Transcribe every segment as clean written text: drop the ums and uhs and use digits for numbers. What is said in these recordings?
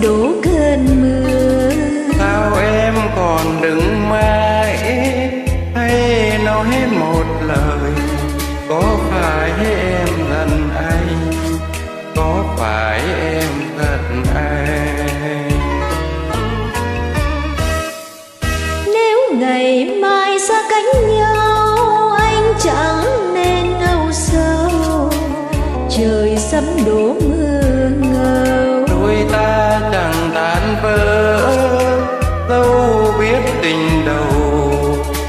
đổ cơn mưa. Sao em còn đứng mãi hay nói một lời? Có phải em giận anh? Có phải em giận anh? Nếu ngày mai xa cách nhau, anh chẳng nên âu sầu. Trời sắp đổ mưa ngâu, đôi ta chẳng tan vỡ. Dẫu biết tình đầu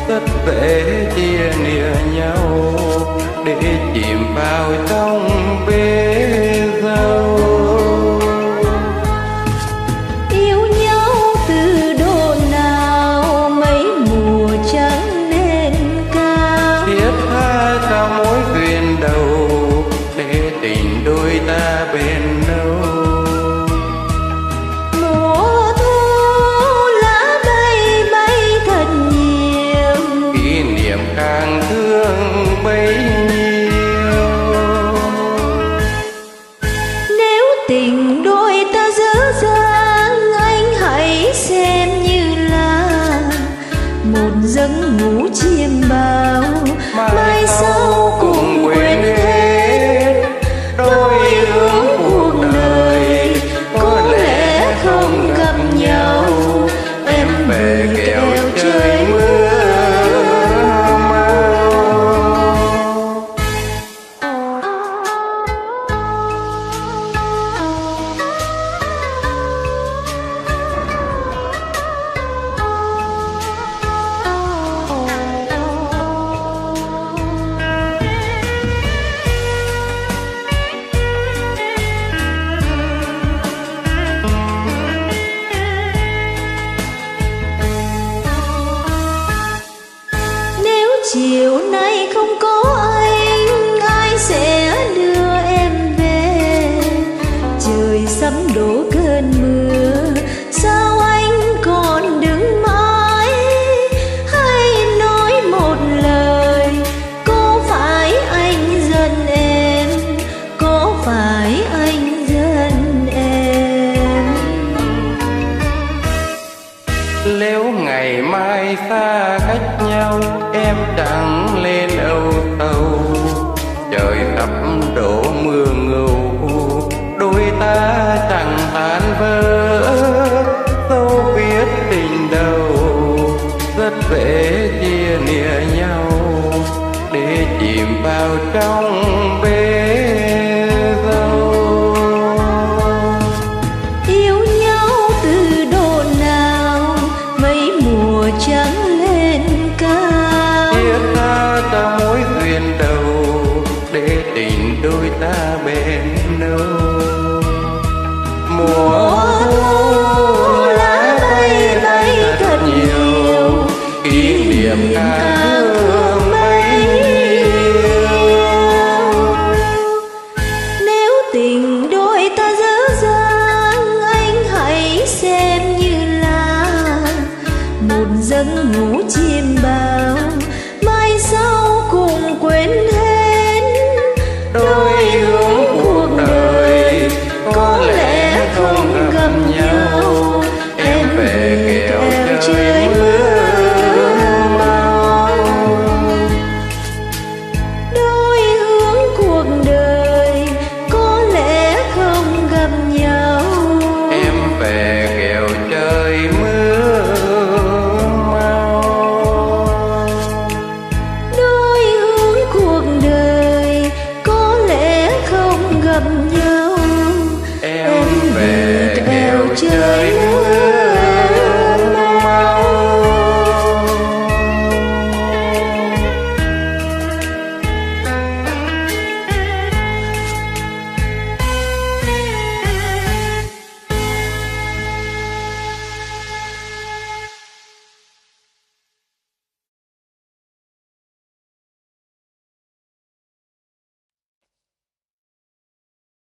rất dễ chia lìa nhau, để chìm vào trong bể dâu. yêu nhau từ độ nào mấy mùa chẳng nên cao. Thiết tha cho mối duyên đầu, để tình đôi ta bền lâu. Mùa thu lá bay bay thật nhiều, Kỷ niệm càng thương bấy nhiêu. nếu tình đôi ta dở dang, anh hãy xem như là một giấc ngủ chiêm bao. Mai sau cùng quên hết đôi ước cuộc đời, có lẽ không gặp nhau. Em về kẻo trời mưa mau. chiều nay không có anh, ai sẽ đưa em về? Trời sắp đổ cơn mưa, sao anh còn đứng mãi? Hãy nói một lời, có phải anh giận em? Có phải anh giận em? Nếu ngày mai xa cách nhau, em chẳng lên âu sầu. Trời sắp đổ mưa ngâu, đôi ta chẳng tan vỡ. Dẫu biết tình đầu rất dễ chia lìa nhau, để chìm vào trong bể dâu. Yêu nhau từ độ nào, mấy mùa trắng lên cao. Chia xa cho mối duyên đầu, để tình đôi ta bền lâu. Mùa thu lá bay bay thật nhiều, kỷ niệm càng thương mấy nhiêu. Nếu tình đôi ta dở dang, anh hãy xem như là một giấc ngủ